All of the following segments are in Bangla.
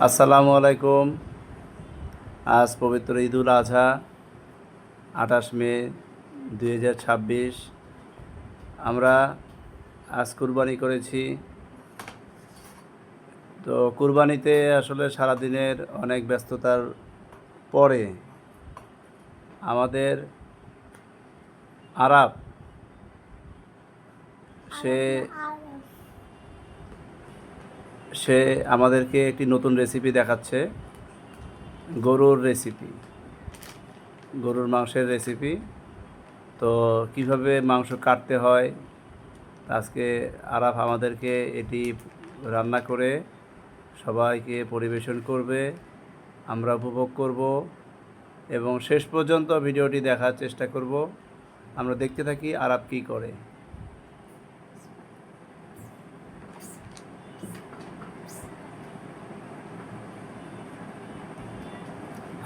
আসসালামু আলাইকুম। আজ পবিত্র ঈদুল আজহা 28 মে 2026। আমরা আজ কুরবানি করেছি। তো কুরবানিতে আসলে সারাদিনের অনেক ব্যস্ততার পরে আমাদের আরাফ সে সে আমাদেরকে একটি নতুন রেসিপি দেখাচ্ছে। গরুর মাংসের রেসিপি। তো কিভাবে মাংস কাটতে হয় আজকে আরাফ আমাদেরকে এটি রান্না করে সবাইকে পরিবেশন করবে, আমরা উপভোগ করব এবং শেষ পর্যন্ত ভিডিওটি দেখার চেষ্টা করব। আমরা দেখতে থাকি আরাফ কী করে।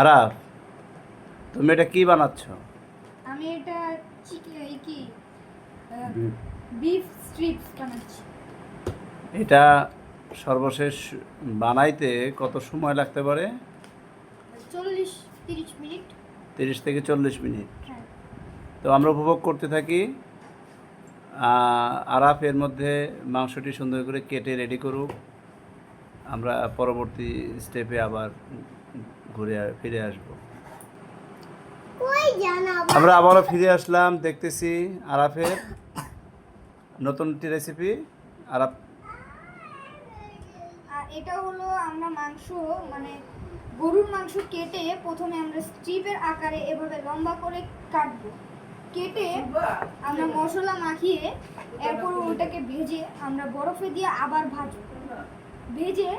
আরাফ, তুমি এটা কি বানাচ্ছ? আমি এটা বিফ স্ট্রিপস বানাচ্ছি। এটা সর্বশেষ বানাইতে কত সময় লাগতে পারে? 40-30 মিনিট। 30 থেকে 40 মিনিট। হ্যাঁ। তো আমরা উপভোগ করতে থাকি। আরাফ এর মধ্যে মাংসটি সুন্দর করে কেটে রেডি করুক। আমরা পরবর্তী স্টেপে আবার ফিরে আসব। আমরা আবারও ফিরে আসলাম, দেখতেছি আরাফের নতুন একটি রেসিপি। আরাফ, এটা হলো আমরা মাংস মানে গরুর মাংস কেটে প্রথমে আমরা স্ট্রিপের আকারে এভাবে লম্বা করে কাটবো। কেটে আমরা মশলা মাখিয়ে এরপর ওটাকে ভেজে আমরা বরফে দিয়ে আবার ভাজবো। ভেজে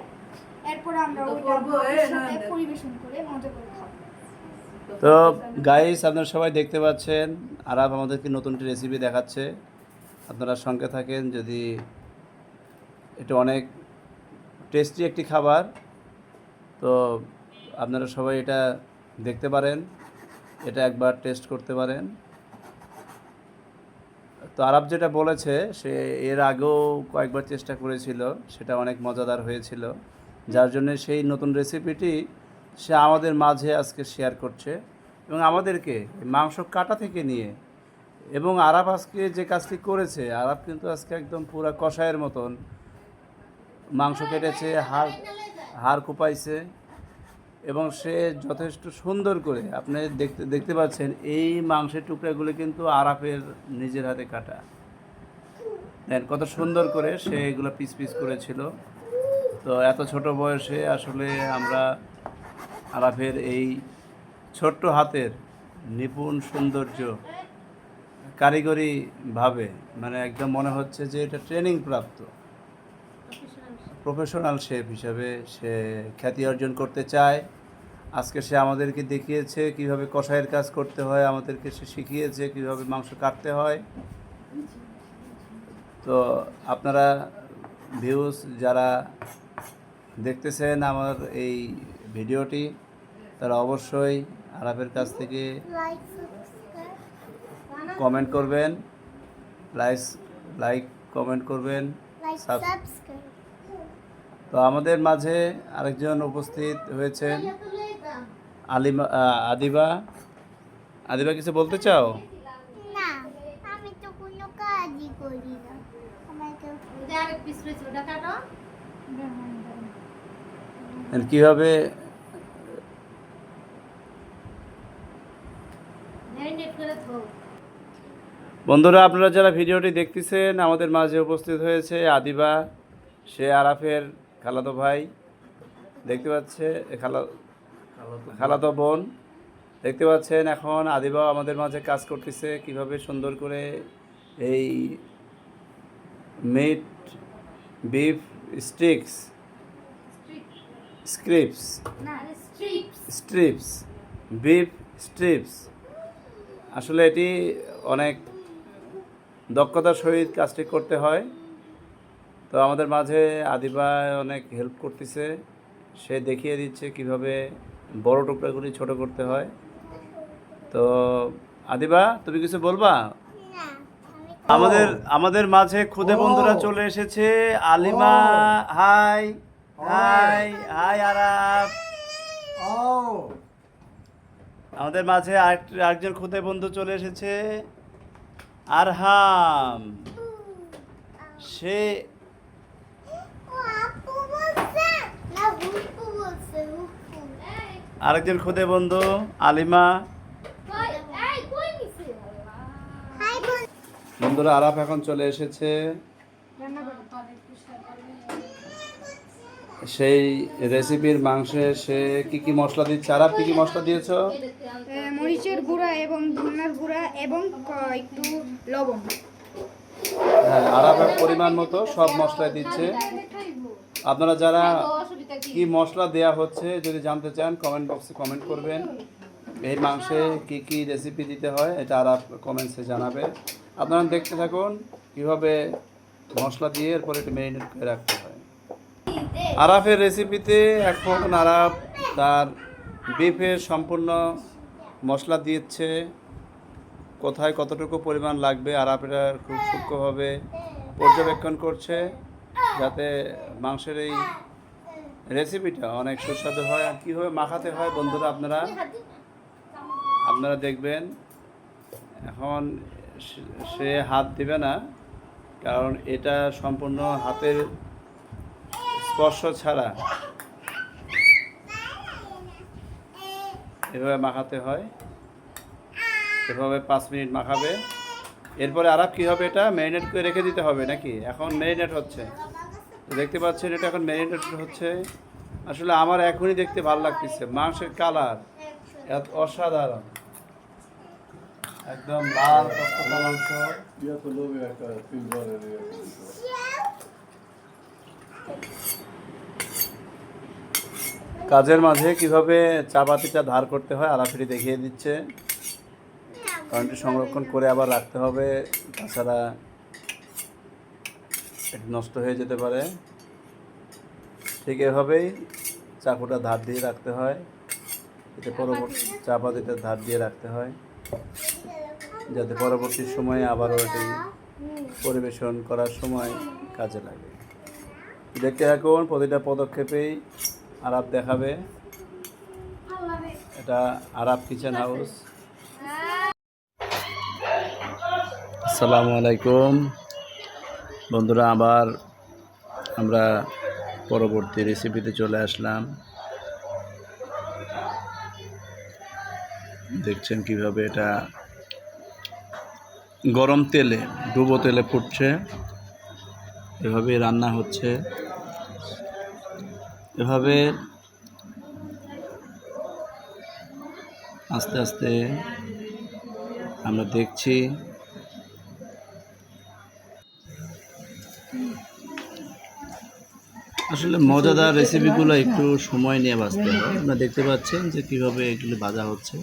এরপর আমরা ওটা সাথে পরিবেশন করে মজা করে খাবো। তো গাইস, আপনারা সবাই দেখতে পাচ্ছেন আরাফ আমাদেরকে নতুন একটি রেসিপি দেখাচ্ছে। আপনারা সঙ্গে থাকেন। যদি এটা অনেক টেস্টি একটি খাবার, তো আপনারা সবাই এটা দেখতে পারেন, এটা একবার টেস্ট করতে পারেন। তো আরাফ যেটা বলেছে, সে এর আগেও কয়েকবার চেষ্টা করেছিল, সেটা অনেক মজাদার হয়েছিল, যার জন্য সেই নতুন রেসিপিটি সে আমাদের মাঝে আজকে শেয়ার করছে এবং আমাদেরকে মাংস কাটা থেকে নিয়ে। এবং আরাফ আজকে যে কাজটি করেছে, আরাফ কিন্তু আজকে একদম পুরা কষায়ের মতন মাংস কেটেছে, হাড় কোপাইছে এবং সে যথেষ্ট সুন্দর করে, আপনি দেখতে পাচ্ছেন এই মাংসের টুকরাগুলো কিন্তু আরাফের নিজের হাতে কাটা। দেন কত সুন্দর করে সে এগুলো পিস পিস করেছিল। তো এত ছোট বয়সে আসলে আমরা আরাফের এই ছোট্ট হাতের নিপুণ সৌন্দর্য কারিগরিভাবে, মানে একদম মনে হচ্ছে যে এটা ট্রেনিং প্রাপ্ত প্রফেশনাল শেফ হিসাবে সে খ্যাতি অর্জন করতে চায়। আজকে সে আমাদেরকে দেখিয়েছে কিভাবে কষাইয়ের কাজ করতে হয়, আমাদেরকে সে শিখিয়েছে কিভাবে মাংস কাটতে হয়। তো আপনারা ভিউজ যারা দেখতেছেন আমার এই ভিডিওটি, তারা অবশ্যই আরাফের কাছ থেকে কমেন্ট করবেন, লাইক কমেন্ট করবেন। তো আমাদের মাঝে আরেকজন উপস্থিত হয়েছেন আদিবা। আদিবা, কিছু বলতে চাও? না, আমি তো কোনো কাজই করি না। কিভাবে বন্ধুরা, আপনারা যারা ভিডিওটি দেখতেছেন, আমাদের মাঝে উপস্থিত হয়েছে আদিবা। সে আরাফের খালাতো ভাই, দেখতে পাচ্ছে খালাতো বোন দেখতে পাচ্ছেন। এখন আদিবা আমাদের মাঝে কাজ করতেছে কিভাবে সুন্দর করে এই বিফ স্ট্রিপস। আসলে এটি অনেক দক্ষতার সহিত কাজটি করতে হয়। তো আমাদের মাঝে আদিবা অনেক হেল্প করতেছে, সে দেখিয়ে দিচ্ছে কিভাবে বড় টুকরাগুলি ছোট করতে হয়। তো আদিবা, তুমি কিছু বলবা? আমাদের মাঝে খুদে বন্ধুরা চলে এসেছে। Alima, hi. Hi hi Araf. Oh, আমাদের মাঝে আরেকজন খুদে বন্ধু চলে এসেছে, আরহাম। সে ও আপু বলছে না হুপু বলছে হুপু আরেকজন খুদে বন্ধু আলিমা। হাই বল বন্ধুরা, আরাফ এখন চলে এসেছে রান্না করো। সেই রেসিপির মাংসে। সে কি কি মশলা দিচ্ছে? আরাফ, কি কি মশলা দিয়েছো? মরিচের গুঁড়া এবং ধনিয়ার গুঁড়া এবং একটু লবণ। হ্যাঁ, আরাফের পরিমাণ মতো সব মশলাই দিচ্ছে। আপনারা যারা কি মশলা দেয়া হচ্ছে যদি জানতে চান, কমেন্ট বক্সে কমেন্ট করবেন। এই মাংসে কি কি রেসিপি দিতে হয় এটা আরাফ কমেন্টসে জানাবে। আপনারা দেখতে থাকুন কীভাবে মশলা দিয়ে এরপরে একটু ম্যারিনেট করে রাখতে হয়। আরাফের রেসিপিতে এখন আরাফ তার বিফের সম্পূর্ণ মশলা দিচ্ছে। কোথায় কতটুকু পরিমাণ লাগবে আরাফ এটা খুব সূক্ষ্মভাবে পর্যবেক্ষণ করছে, যাতে মাংসের এই রেসিপিটা অনেক সুস্বাদু হয়। আর কীভাবে মাখাতে হয় বন্ধুরা আপনারা দেখবেন। এখন সে হাত দিবে না, কারণ এটা সম্পূর্ণ হাতের স্পর্শ ছাড়া এভাবে মাখাতে হয়। এভাবে 5 মিনিট মাখাবে। এরপরে আরাফ কী হবে, এটা ম্যারিনেট করে রেখে দিতে হবে নাকি? এখন ম্যারিনেট হচ্ছে, তো দেখতে পাচ্ছেন এটা এখন ম্যারিনেট হচ্ছে। আসলে আমার এখনই দেখতে ভালো লাগতেছে, মাংসের কালার এত অসাধারণ, একদম লাল টকটকা মাংস। io te lo vedo a filmare. কাজের মাঝে কিভাবে চাপাতিটা ধার করতে হয় আরাফিটি দেখিয়ে দিচ্ছে। কারণ এটি সংরক্ষণ করে আবার রাখতে হবে, তাছাড়া এটি নষ্ট হয়ে যেতে পারে। ঠিক এভাবেই চাকুটা ধার দিয়ে রাখতে হয়, এতে পরবর্তী চাপাতিটা ধার দিয়ে রাখতে হয়, যাতে পরবর্তী সময়ে আবারও এটি পরিবেশন করার সময় কাজে লাগে। দেখতে থাকুন, প্রতিটা পদক্ষেপেই আরাফ দেখাবে। এটা আরাফ কিচেন হাউস। আসসালামু আলাইকুম বন্ধুরা, আবার আমরা পরবর্তী রেসিপিতে চলে আসলাম। দেখছেন কিভাবে এটা গরম তেলে, ডুবো তেলে ফুটছে, এভাবে রান্না হচ্ছে। এভাবে আস্তে আস্তে আমরা দেখছি। আসলে মজাদার রেসিপিগুলো একটু সময় নিয়ে বাঁচতে হয়। আপনারা দেখতে পাচ্ছেন যে কীভাবে এগুলো ভাজা হচ্ছে।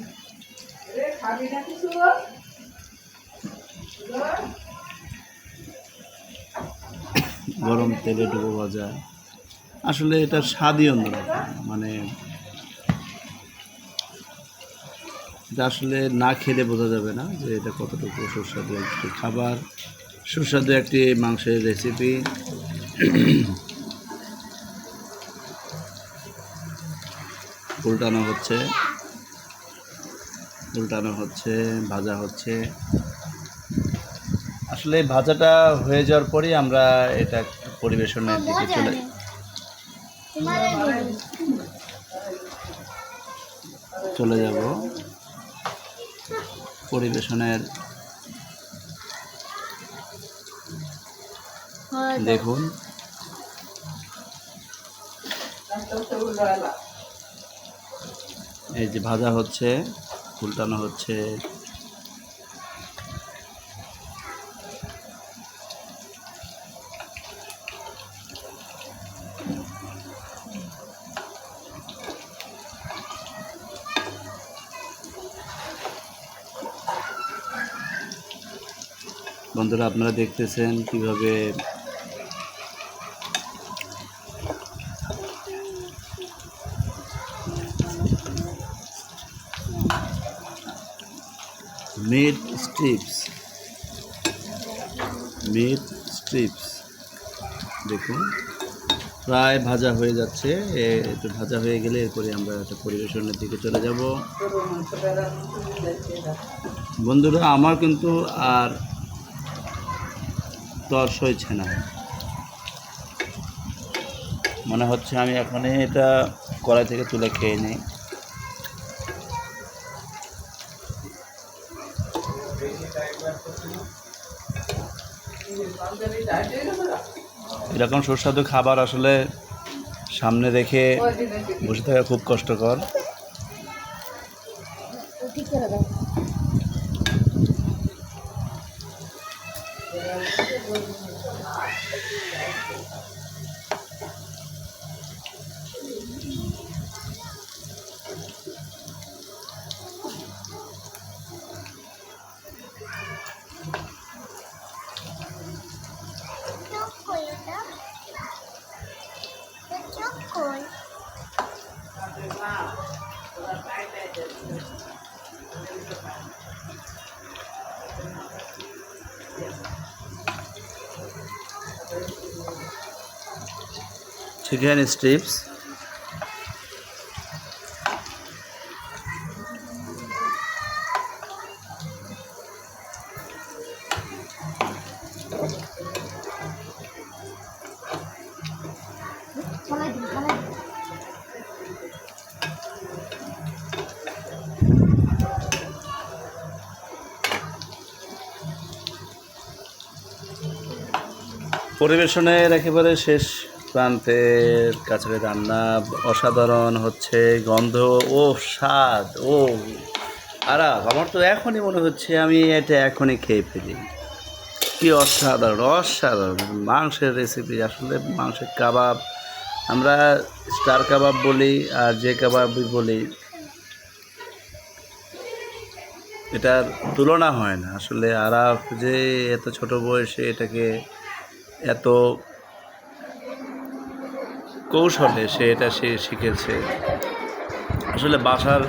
গরম তেলে ডুবো ভাজা, আসলে এটার স্বাদই অন্যরকম। মানে এটা আসলে না খেলে বোঝা যাবে না যে এটা কতটুকু সুস্বাদু একটি খাবার, সুস্বাদু একটি মাংসের রেসিপি। উল্টানো হচ্ছে, ভাজা হচ্ছে। আসলে ভাজাটা হয়ে যাওয়ার পরেই আমরা এটা পরিবেশনের দিকে চলে যাব। পরিবেশনের দেখুন, এই যে ভাজা হচ্ছে, উল্টানো হচ্ছে। বন্ধুরা, আপনারা দেখতেছেন কিভাবে মিট স্ট্রিপস দেখুন প্রায় ভাজা হয়ে যাচ্ছে, একটু ভাজা হয়ে গেলে এরপরে আমরা একটা পরিবেশনের দিকে চলে যাব। বন্ধুরা, আমার কিন্তু আর তর সইছে না, মনে হচ্ছে আমি এখনই এটা কড়াই থেকে তুলে খেয়ে নিই। এরকম সুস্বাদু খাবার আসলে সামনে রেখে বসে থাকা খুব কষ্টকর। চোখ কই এটা? চোখ কই? চিকেন স্ট্রিপস, পরিবেশনের একেবারে শেষ প্রান্তের কাছে রান্না অসাধারণ হচ্ছে, গন্ধ ও স্বাদ ও আরাম, আমার তো এখনই মনে হচ্ছে আমি এটা এখনই খেয়ে ফেলি। কি অসাধারণ অসাধারণ মাংসের রেসিপি! আসলে মাংসের কাবাব আমরা স্টার কাবাব বলি আর যে কাবাবই বলি, এটার তুলনা হয় না। আসলে আরাফ যে এত ছোট বয়সে এটাকে এত কৌশলে সে শিখেছে। আসলে বাসার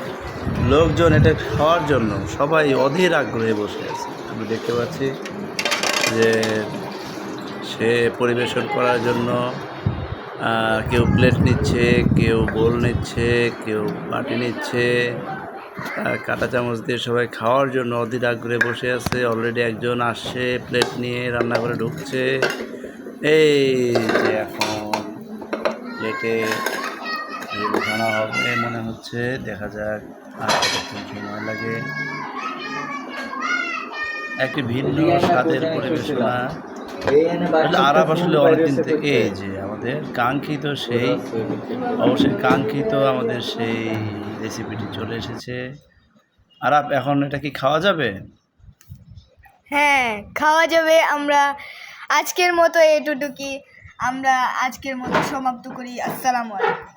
লোকজন এটা খাওয়ার জন্য সবাই অধীর আগ্রহে বসে আছে। আমি দেখতে পাচ্ছি যে সে পরিবেশন করার জন্য কেউ প্লেট নিচ্ছে, কেউ বোল নিচ্ছে, কেউ বাটি নিচ্ছে, কাঁটা চামচ দিয়ে সবাই খাওয়ার জন্য অধীর আগ্রহে বসে আছে। অলরেডি একজন আসছে প্লেট নিয়ে, রান্নাঘরে ঢুকছে। এই যে এখন প্লেটে উঠানো হবে মনে হচ্ছে, দেখা যাক আর কতক্ষণ সময় লাগে। একটি ভিন্ন স্বাদের পরিবেশনা। আরাফ আসলে অনেকদিন থেকে এই যে আমাদের কাঙ্ক্ষিত সেই অবশ্যই কাঙ্ক্ষিত আমাদের সেই রেসিপিটি চলে এসেছে। আরাফ, এখন এটা কি খাওয়া যাবে? হ্যাঁ, খাওয়া যাবে। আমরা আজকের মতো এটুকুই, আমরা আজকের মতো সমাপ্ত করি। আসসালামু আলাইকুম।